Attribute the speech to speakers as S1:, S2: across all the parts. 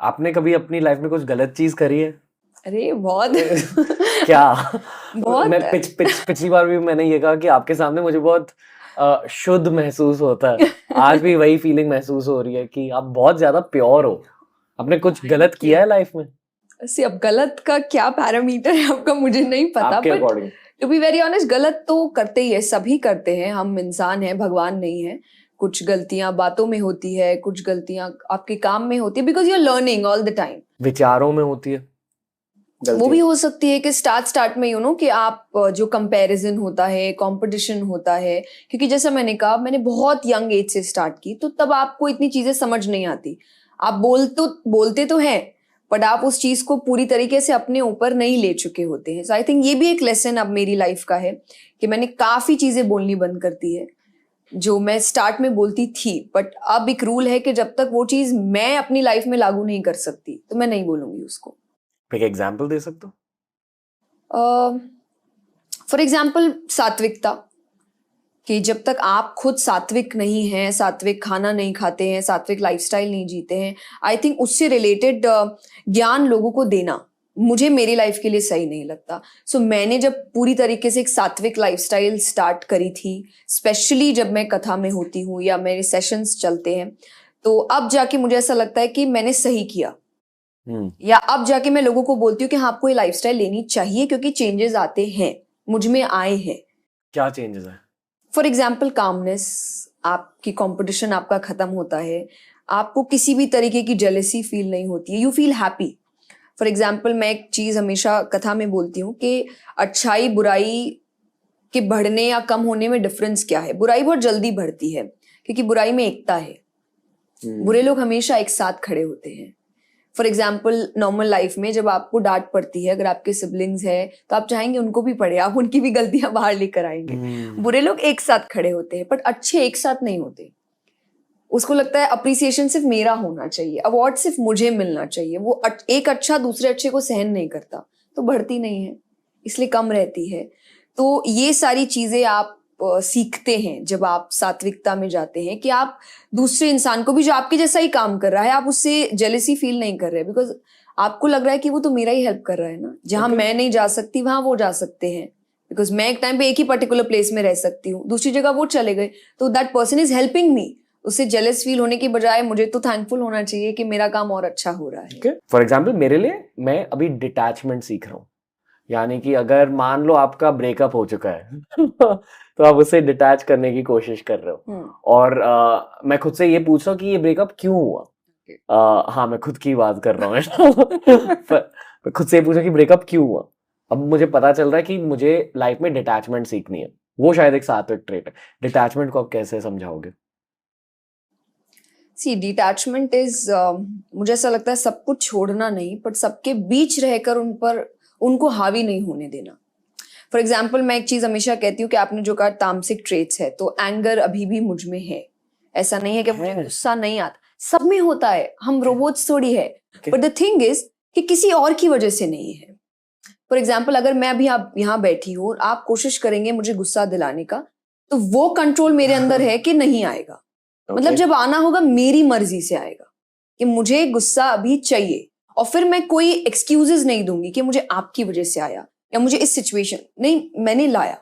S1: आपने कभी अपनी लाइफ में कुछ गलत चीज करी है?
S2: अरे बहुत
S1: क्या?
S2: बहुत
S1: मैं पिछली बार भी मैंने ये कहा कि आपके सामने मुझे बहुत शुद्ध महसूस होता है। आज भी वही फीलिंग महसूस हो रही है कि आप बहुत ज्यादा प्योर हो। आपने कुछ गलत किया है लाइफ में?
S2: अब गलत का क्या पैरामीटर है आपका मुझे नहीं पता,
S1: आपके
S2: but
S1: according.
S2: To be very honest गलत तो करते ही है, सभी करते हैं, हम इंसान हैं, भगवान नहीं है। कुछ गलतियां बातों में होती है, कुछ गलतियां आपके काम में होती है, because you are learning all the time.
S1: विचारों में होती है
S2: वो भी
S1: गलतियां।
S2: हो सकती है कि स्टार्ट में कि आप जो कंपैरिजन होता है, कंपटीशन होता है, क्योंकि जैसा मैंने कहा मैंने बहुत यंग एज से स्टार्ट की, तो तब आपको इतनी चीजें समझ नहीं आती। आप बोलते तो हैं, बट आप उस चीज को पूरी तरीके से अपने ऊपर नहीं ले चुके होते हैं। सो आई थिंक ये भी एक लेसन अब मेरी लाइफ का है कि मैंने काफी चीजें बोलनी बंद कर दी है जो मैं स्टार्ट में बोलती थी, बट अब एक रूल है कि जब तक वो चीज मैं अपनी लाइफ में लागू नहीं कर सकती तो मैं नहीं बोलूंगी उसको।
S1: एक एग्जांपल दे सकते हो?
S2: फॉर एग्जाम्पल सात्विकता, कि जब तक आप खुद सात्विक नहीं हैं, सात्विक खाना नहीं खाते हैं, सात्विक लाइफस्टाइल नहीं जीते हैं, आई थिंक उससे रिलेटेड ज्ञान लोगों को देना मुझे मेरी लाइफ के लिए सही नहीं लगता। सो मैंने जब पूरी तरीके से एक सात्विक लाइफस्टाइल स्टार्ट करी थी, स्पेशली जब मैं कथा में होती हूँ या मेरे सेशंस चलते हैं, तो अब जाके मुझे ऐसा लगता है कि मैंने सही किया। या अब जाके मैं लोगों को बोलती हूँ कि हाँ आपको ये लाइफस्टाइल लेनी चाहिए क्योंकि चेंजेस आते हैं, मुझ में आए हैं।
S1: क्या चेंजेस है?
S2: फॉर एग्जाम्पल कामनेस, आपकी कंपटीशन आपका खत्म होता है, आपको किसी भी तरीके की जेलेसी फील नहीं होती है, you feel happy. For example मैं एक चीज हमेशा कथा में बोलती हूँ कि अच्छाई बुराई के बढ़ने या कम होने में डिफरेंस क्या है। बुराई बहुत जल्दी बढ़ती है क्योंकि बुराई में एकता है, बुरे लोग हमेशा एक साथ खड़े होते हैं। फॉर एग्जाम्पल नॉर्मल लाइफ में जब आपको डांट पड़ती है, अगर आपके सिबलिंग्स है तो आप चाहेंगे उनको भी पड़े, आप उनकी भी गलतियां बाहर लेकर आएंगे। बुरे लोग एक साथ खड़े होते हैं, बट अच्छे एक साथ नहीं होते। उसको लगता है अप्रिसिएशन सिर्फ मेरा होना चाहिए, अवार्ड सिर्फ मुझे मिलना चाहिए। वो एक अच्छा दूसरे अच्छे को सहन नहीं करता, तो बढ़ती नहीं है, इसलिए कम रहती है। तो ये सारी चीजें आप सीखते हैं जब आप सात्विकता में जाते हैं, कि आप दूसरे इंसान को भी जो आपके जैसा ही काम कर रहा है, आप उससे जेलेसी फील नहीं कर रहे, बिकॉज आपको लग रहा है कि वो तो मेरा ही हेल्प कर रहा है ना, जहां मैं नहीं जा सकती वहां वो जा सकते हैं। बिकॉज मैं एक टाइम पे एक ही पर्टिकुलर प्लेस में रह सकती हूँ, दूसरी जगह वो चले गए, तो that person is helping me. उससे जेलस फील होने की बजाय मुझे तो थैंकफुल होना चाहिए कि मेरा काम और अच्छा हो रहा है।
S1: फॉर एग्जाम्पल मेरे लिए, मैं अभी डिटैचमेंट सीख रहा हूँ। यानी कि अगर मान लो आपका ब्रेकअप हो चुका है तो आप उससे डिटैच करने की कोशिश कर रहे हो। और मैं खुद से ये पूछ रहा हूँ कि ये ब्रेकअप क्यों हुआ। हाँ, मैं खुद की बात कर रहा हूँ मैं खुद से पूछा कि ब्रेकअप क्यों हुआ। अब मुझे पता चल रहा है कि मुझे लाइफ में डिटैचमेंट सीखनी है। वो शायद एक सात्विक ट्रेट है। डिटैचमेंट को आप कैसे समझाओगे?
S2: सी डिटैचमेंट इज, मुझे ऐसा लगता है सब कुछ छोड़ना नहीं, बट सबके बीच रहकर उनको हावी नहीं होने देना। फॉर एग्जाम्पल मैं एक चीज हमेशा कहती हूँ कि आपने जो कहा तामसिक ट्रेट्स है, तो एंगर अभी भी मुझ में है। ऐसा नहीं है कि मुझे गुस्सा नहीं आता, सब में होता है, हम रोबोट्स थोड़ी है। बट द थिंग इज कि किसी और की वजह से नहीं है। फॉर एग्जाम्पल अगर मैं अभी आप यहाँ बैठी हूँ और आप कोशिश करेंगे मुझे गुस्सा दिलाने का, तो वो कंट्रोल मेरे अंदर है कि नहीं आएगा। मतलब जब आना होगा मेरी मर्जी से आएगा कि मुझे गुस्सा अभी चाहिए, और फिर मैं कोई एक्सक्यूजेस नहीं दूंगी कि मुझे आपकी वजह से आया या मुझे इस सिचुएशन नहीं, मैंने लाया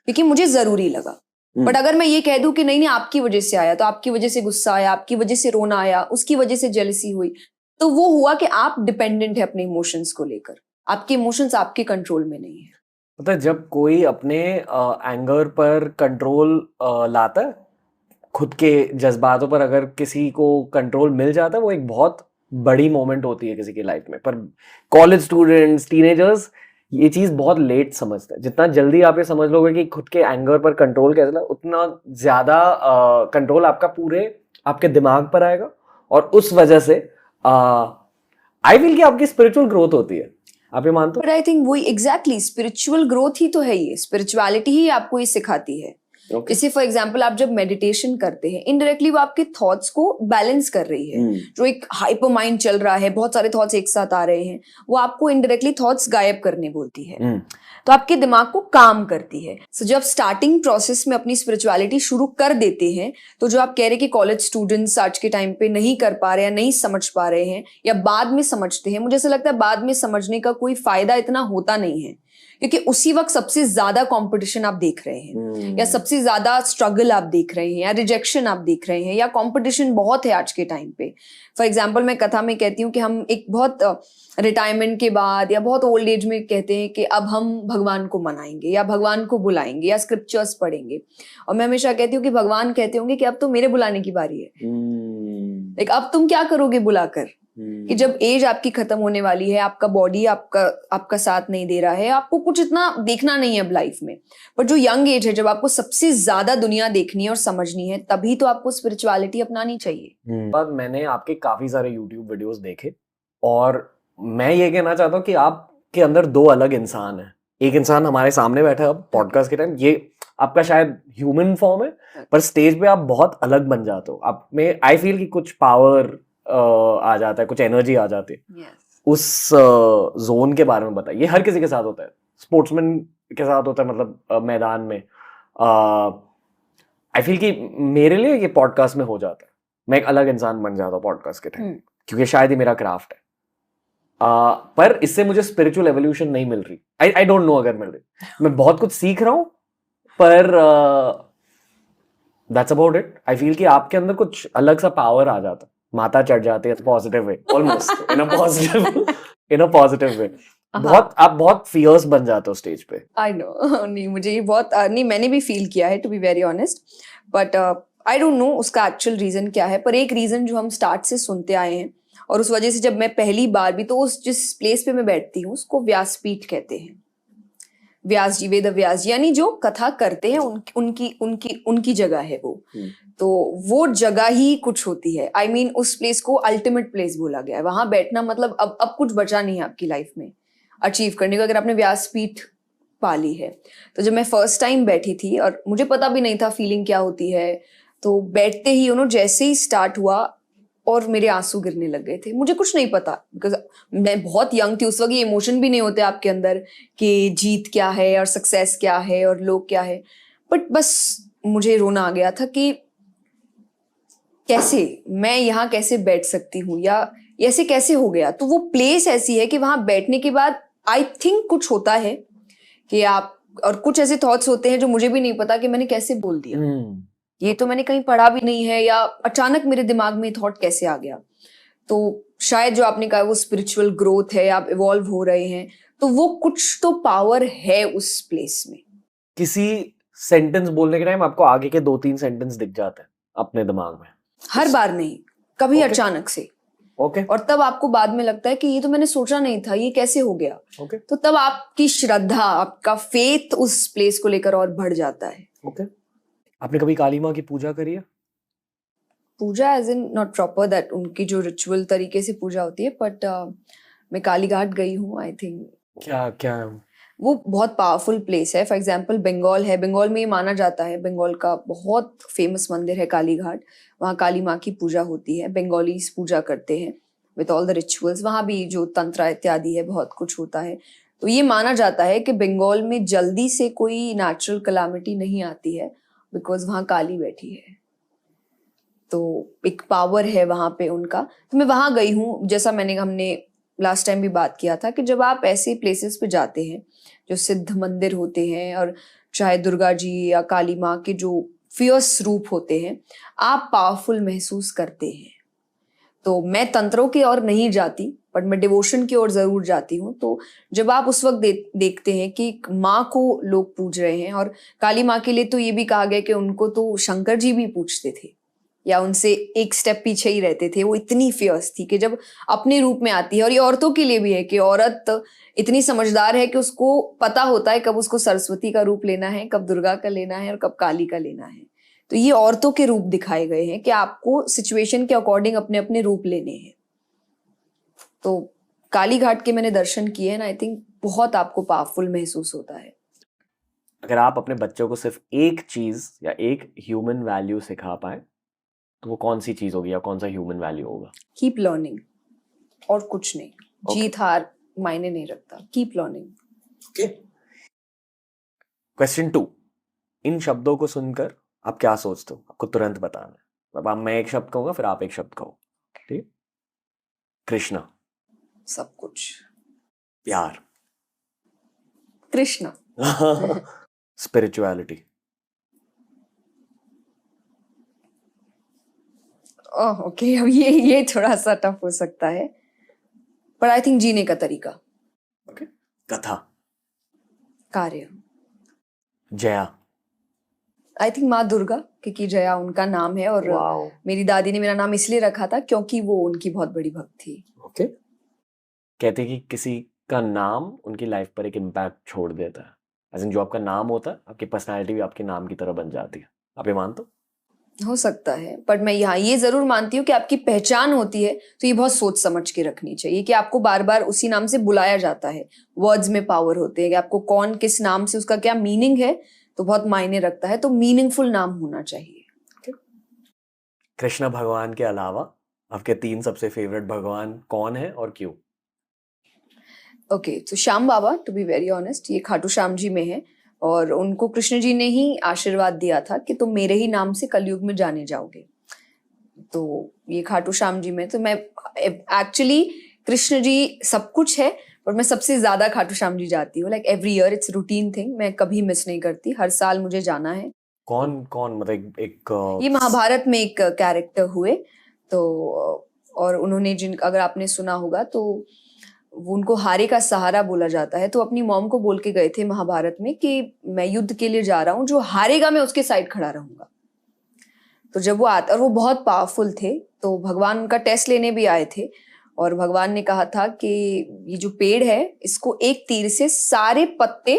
S2: क्योंकि मुझे जरूरी लगा। बट अगर मैं ये कह दूं कि नहीं नहीं आपकी वजह से आया, तो आपकी वजह से गुस्सा आया, आपकी वजह से रोना आया, उसकी वजह से जेलसी हुई, तो वो हुआ कि आप डिपेंडेंट है अपने इमोशंस को लेकर, आपके इमोशंस आपके कंट्रोल में नहीं है।
S1: मतलब जब कोई अपने एंगर पर कंट्रोल लाता है, खुद के जज्बातों पर अगर किसी को कंट्रोल मिल जाता है, वो एक बहुत बड़ी मोमेंट होती है किसी की लाइफ में। पर कॉलेज स्टूडेंट्स, टीनेजर्स ये चीज बहुत लेट समझते हैं। जितना जल्दी आप ये समझ लोगे कि खुद के एंगर पर कंट्रोल कैसे ला, उतना ज्यादा कंट्रोल आपका पूरे आपके दिमाग पर आएगा, और उस वजह से आई फील कि आपकी स्पिरिचुअल ग्रोथ होती है। आप ये मानते हो?
S2: बट आई थिंक वही एग्जैक्टली स्पिरिचुअल ग्रोथ ही तो है, ये स्पिरिचुअलिटी ही आपको ये सिखाती है। जैसे फॉर एग्जाम्पल आप जब मेडिटेशन करते हैं, इनडायरेक्टली वो आपके थॉट्स को बैलेंस कर रही है। जो एक हाइपर माइंड चल रहा है, बहुत सारे थॉट्स एक साथ आ रहे हैं, वो आपको इनडायरेक्टली थॉट्स गायब करने बोलती है। तो आपके दिमाग को काम करती है। सो जब स्टार्टिंग प्रोसेस में अपनी स्पिरिचुअलिटी शुरू कर देते हैं, तो जो आप कह रहे कि कॉलेज स्टूडेंट्स आज के टाइम पे नहीं कर पा रहे हैं, नहीं समझ पा रहे हैं या बाद में समझते हैं, मुझे ऐसा लगता है बाद में समझने का कोई फायदा इतना होता नहीं है, क्योंकि उसी वक्त सबसे ज्यादा कंपटीशन आप देख रहे हैं या सबसे ज्यादा स्ट्रगल आप देख रहे हैं या रिजेक्शन आप देख रहे हैं या कंपटीशन बहुत है आज के टाइम पे। फॉर एग्जांपल मैं कथा में कहती हूँ कि हम एक बहुत रिटायरमेंट के बाद या बहुत ओल्ड एज में कहते हैं कि अब हम भगवान को मनाएंगे या भगवान को बुलाएंगे या स्क्रिप्चर्स पढ़ेंगे, और मैं हमेशा कहती हूँ कि भगवान कहते होंगे कि अब तो मेरे बुलाने की बारी है, लाइक अब तुम क्या करोगे बुलाकर, कि जब एज आपकी खत्म होने वाली है, आपका बॉडी आपका साथ नहीं दे रहा है, आपको कुछ इतना देखना नहीं है अब लाइफ में, पर जो यंग एज है जब आपको सबसे ज्यादा दुनिया देखनी है और समझनी है, तभी तो आपको स्पिरिचुअलिटी अपनानी चाहिए।
S1: पर मैंने आपके काफी सारे यूट्यूब वीडियोस देखे और मैं ये कहना चाहता हूँ कि आपके अंदर दो अलग इंसान हैं। एक इंसान हमारे सामने बैठा है अब पॉडकास्ट के टाइम, ये आपका शायद ह्यूमन फॉर्म है, पर स्टेज पे आप बहुत अलग बन जाते हो। आप में आई फील कि कुछ पावर आ जाता है, कुछ एनर्जी आ जाती है। उस जोन के बारे में बताइए। ये हर किसी के साथ होता है, स्पोर्ट्समैन के साथ होता है, मतलब मैदान में। आई फील कि मेरे लिए ये पॉडकास्ट में हो जाता है, मैं एक अलग इंसान बन जाता हूँ पॉडकास्ट के टाइम, क्योंकि शायद ही मेरा क्राफ्ट है। पर इससे मुझे स्पिरिचुअल एवोल्यूशन नहीं मिल रही। आई डोंट नो अगर मिल रही, मैं बहुत कुछ सीख रहा हूं, पर that's about it. I feel कि आपके अंदर कुछ अलग सा पावर आ जाता है, माता चढ़ जाती है positive way, almost in a positive way. बहुत आप बहुत फियर्स बन जाते हो स्टेज पे।
S2: आई नो, नहीं मुझे ये बहुत नहीं, मैंने भी फील किया है to be very honest, but I don't know उसका एक्चुअल रीजन क्या है। पर एक रीजन जो हम स्टार्ट से सुनते आए हैं, और उस वजह से जब मैं पहली बार भी, तो उस जिस प्लेस पे मैं बैठती हूँ उसको व्यासपीठ कहते हैं। व्यास जी, वेद व्यास जी, यानी जो कथा करते हैं उनकी जगह है वो। तो वो जगह ही कुछ होती है। आई मीन उस प्लेस को अल्टीमेट प्लेस बोला गया है। वहां बैठना मतलब अब कुछ बचा नहीं है आपकी लाइफ में अचीव करने को, अगर आपने व्यासपीठ पाली है। तो जब मैं फर्स्ट टाइम बैठी थी और मुझे पता भी नहीं था फीलिंग क्या होती है, तो बैठते ही जैसे ही स्टार्ट हुआ और मेरे आंसू गिरने लग गए थे। मुझे कुछ नहीं पता, बिकॉज मैं बहुत यंग थी उस वक्त। ये इमोशन भी नहीं होते आपके अंदर कि जीत क्या है और सक्सेस क्या है और लोग क्या है, बट बस मुझे रोना आ गया था कि कैसे मैं यहाँ कैसे बैठ सकती हूँ या ऐसे कैसे हो गया। तो वो प्लेस ऐसी है कि वहां बैठने के बाद आई थिंक कुछ होता है कि आप, और कुछ ऐसे थॉट्स होते हैं जो मुझे भी नहीं पता कि मैंने कैसे बोल दिया। ये तो मैंने कहीं पढ़ा भी नहीं है, या अचानक मेरे दिमाग में थॉट कैसे आ गया। तो शायद जो आपने कहा वो स्पिरिचुअल ग्रोथ है, आप इवॉल्व हो रहे हैं, तो वो कुछ तो पावर है उस प्लेस में।
S1: किसी सेंटेंस बोलने के टाइम आपको आगे के 2-3 सेंटेंस दिख जाते हैं अपने दिमाग में?
S2: हर बार नहीं, कभी अचानक से। और तब आपको बाद में लगता है कि ये तो मैंने सोचा नहीं था, ये कैसे हो गया। तो तब आपकी श्रद्धा, आपका फेथ उस प्लेस को लेकर और बढ़ जाता है।
S1: आपने कभी काली माँ की पूजा करी है?
S2: Puja as in not proper that, उनकी जो रिचुअल तरीके से पूजा होती है, बट मैं काली घाट गई हूँ। आई थिंक
S1: क्या
S2: वो बहुत पावरफुल प्लेस है। फॉर एग्जाम्पल बंगाल है, बंगाल में ये माना जाता है, बंगाल का बहुत फेमस मंदिर है काली घाट। वहाँ काली माँ की पूजा होती है, बंगालीज पूजा करते हैं विथ ऑल द रिचुअल्स। वहाँ भी जो तंत्र इत्यादि है, बहुत कुछ होता है। तो ये माना जाता है कि बंगाल में जल्दी से कोई नेचुरल कलामिटी नहीं आती है, बिकॉज वहाँ काली बैठी है। तो एक पावर है वहाँ पे उनका। तो मैं वहाँ गई हूँ। जैसा हमने लास्ट टाइम भी बात किया था कि जब आप ऐसे प्लेसेस पे जाते हैं जो सिद्ध मंदिर होते हैं, और चाहे दुर्गा जी या काली माँ के जो फियर्स रूप होते हैं, आप पावरफुल महसूस करते हैं। तो मैं तंत्रों की ओर नहीं जाती, बट मैं डिवोशन की ओर जरूर जाती हूँ। तो जब आप उस वक्त देखते हैं कि माँ को लोग पूज रहे हैं, और काली माँ के लिए तो ये भी कहा गया कि उनको तो शंकर जी भी पूछते थे या उनसे एक स्टेप पीछे ही रहते थे। वो इतनी फियर्स थी कि जब अपने रूप में आती है, और ये औरतों के लिए भी है कि औरत इतनी समझदार है कि उसको पता होता है कब उसको सरस्वती का रूप लेना है, कब दुर्गा का लेना है और कब काली का लेना है। तो ये औरतों के रूप दिखाए गए हैं कि आपको सिचुएशन के अकॉर्डिंग अपने अपने रूप लेने हैं। तो काली घाट के मैंने दर्शन किए हैं, आई थिंक बहुत आपको पावरफुल महसूस होता है।
S1: अगर आप अपने बच्चों को सिर्फ एक चीज या एक ह्यूमन वैल्यू सिखा पाए, तो वो कौन सी चीज होगी या कौन सा ह्यूमन वैल्यू होगा?
S2: कीप लर्निंग, और कुछ नहीं। जीत हार मायने नहीं रखता, कीप लर्निंग।
S1: क्वेश्चन 2, इन शब्दों को सुनकर आप क्या सोचते हो? आपको तुरंत बताना है। अब मैं एक शब्द कहूंगा, फिर आप एक शब्द कहो, ठीक? कृष्णा,
S2: सब कुछ।
S1: प्यार,
S2: कृष्णा।
S1: स्पिरिचुअलिटी,
S2: ओह ओके, अब ये थोड़ा सा टफ हो सकता है, पर आई थिंक जीने का तरीका।
S1: ओके, कथा,
S2: कार्य।
S1: जया,
S2: आई थिंक माँ दुर्गा, क्योंकि जया उनका नाम है और
S1: वाओ,
S2: मेरी दादी ने मेरा नाम इसलिए रखा था क्योंकि वो उनकी बहुत बड़ी भक्त थी।
S1: ओके। कहते हैं कि किसी का नाम उनकी लाइफ पर एक इम्पैक्ट छोड़ देता है, एज इन जो आपका नाम होता है, आपकी पर्सनैलिटी भी आपके नाम की तरह बन जाती है। आप ये मानते हो?
S2: हो सकता है, पर मैं यहाँ ये जरूर मानती हूँ कि आपकी पहचान होती है तो ये बहुत सोच समझ के रखनी चाहिए कि आपको बार बार उसी नाम से बुलाया जाता है। वर्ड्स में पावर होते हैं कि आपको कौन किस नाम से, उसका क्या मीनिंग है, तो बहुत मायने रखता है। तो मीनिंगफुल नाम होना चाहिए।
S1: कृष्ण भगवान के अलावा आपके 3 सबसे फेवरेट भगवान कौन है और क्यों?
S2: ओके, तो श्याम बाबा, टू बी वेरी ऑनेस्ट, ये खाटू श्याम जी में है और उनको कृष्ण जी ने ही आशीर्वाद दिया था कि तुम मेरे ही नाम से कलयुग में जाने जाओगे। तो ये खाटू श्याम जी में, तो मैं एक्चुअली कृष्ण जी सब कुछ है, पर मैं सबसे ज्यादा खाटू श्याम जी जाती हूँ। Like every year it's routine thing, मैं कभी मिस नहीं करती, हर साल मुझे जाना है।
S1: कौन कौन, मतलब एक
S2: ये महाभारत में एक कैरेक्टर हुए, तो और उन्होंने अगर आपने सुना होगा तो वो उनको हारे का सहारा बोला जाता है। तो अपनी मॉम को बोल के गए थे महाभारत में कि मैं युद्ध के लिए जा रहा हूँ, जो हारेगा मैं उसके साइड खड़ा रहूंगा। तो जब वो आता, और वो बहुत पावरफुल थे, तो भगवान उनका टेस्ट लेने भी आए थे और भगवान ने कहा था कि ये जो पेड़ है इसको एक तीर से सारे पत्ते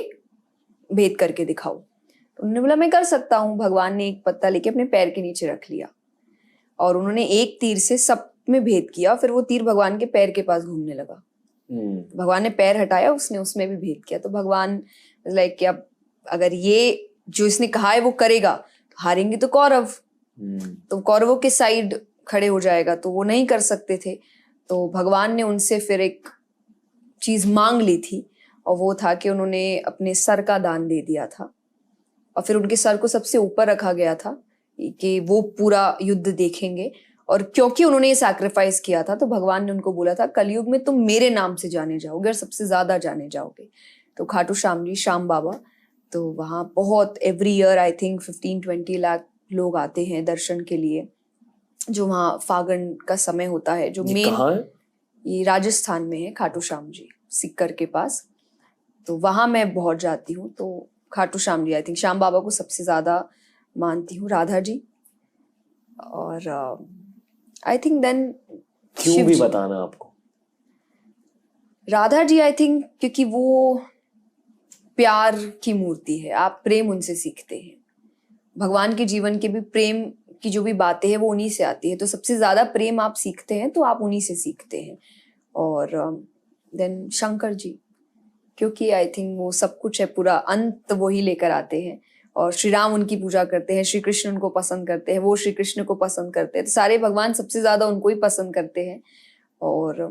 S2: भेद करके दिखाओ। तो उन्होंने बोला मैं कर सकता हूँ। भगवान ने एक पत्ता लेके अपने पैर के नीचे रख लिया और उन्होंने एक तीर से सब में भेद किया, फिर वो तीर भगवान के पैर के पास घूमने लगा। भगवान ने पैर हटाया, उसने उसमें भी भेद किया। तो भगवान लाइक कि अब अगर ये जो इसने कहा है वो करेगा तो हारेंगे तो कौरव, तो कौरवों के साइड खड़े हो जाएगा, तो वो नहीं कर सकते थे। तो भगवान ने उनसे फिर एक चीज मांग ली थी और वो था कि उन्होंने अपने सर का दान दे दिया था और फिर उनके सर को सबसे ऊपर रखा गया था कि वो पूरा युद्ध देखेंगे। और क्योंकि उन्होंने ये सैक्रिफाइस किया था तो भगवान ने उनको बोला था कलयुग में तुम मेरे नाम से जाने जाओगे और सबसे ज्यादा जाने जाओगे। तो खाटू श्याम जी, श्याम बाबा, तो वहाँ बहुत every year I think 15-20 lakh लोग आते हैं दर्शन के लिए। जो वहाँ फागण का समय होता है, जो मेन,
S1: कहाँ है?
S2: ये राजस्थान में है, खाटू श्याम जी सीकर के पास। तो वहाँ मैं बहुत जाती हूँ। तो खाटू श्याम जी, आई थिंक श्याम बाबा को सबसे ज्यादा मानती हूँ, राधा जी, और आई थिंक देन
S1: क्यों भी बताना आपको?
S2: राधा जी, आई थिंक क्योंकि वो प्यार की मूर्ति है, आप प्रेम उनसे सीखते हैं। भगवान के जीवन के भी प्रेम की जो भी बातें हैं वो उन्हीं से आती है, तो सबसे ज्यादा प्रेम आप सीखते हैं तो आप उन्हीं से सीखते हैं। और देन शंकर जी, क्योंकि आई थिंक वो सब कुछ है, पूरा अंत वो ही लेकर आते हैं और श्री राम उनकी पूजा करते हैं, श्री कृष्ण उनको पसंद करते हैं, वो श्री कृष्ण को पसंद करते हैं, तो सारे भगवान सबसे ज्यादा उनको ही पसंद करते हैं और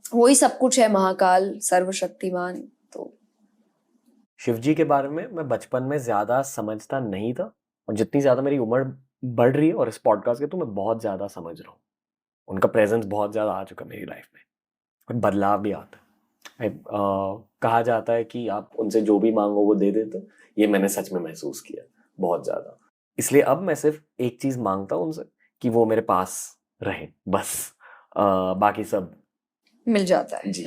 S2: वही सब कुछ है, महाकाल, सर्वशक्तिमान। तो
S1: शिव जी के बारे में मैं बचपन में ज्यादा समझता नहीं था और जितनी ज्यादा मेरी उम्र बढ़ रही है और इस पॉडकास्ट के, तो मैं बहुत ज्यादा समझ रहा हूँ। उनका प्रेजेंस बहुत ज्यादा आ चुका मेरी लाइफ में और बदलाव भी आता है। कहा जाता है कि आप उनसे जो भी मांगो वो दे देते, ये मैंने सच में महसूस किया बहुत ज्यादा। इसलिए अब मैं सिर्फ एक चीज मांगता हूँ उनसे कि वो मेरे पास रहे, बस। बाकी सब
S2: मिल जाता है
S1: जी।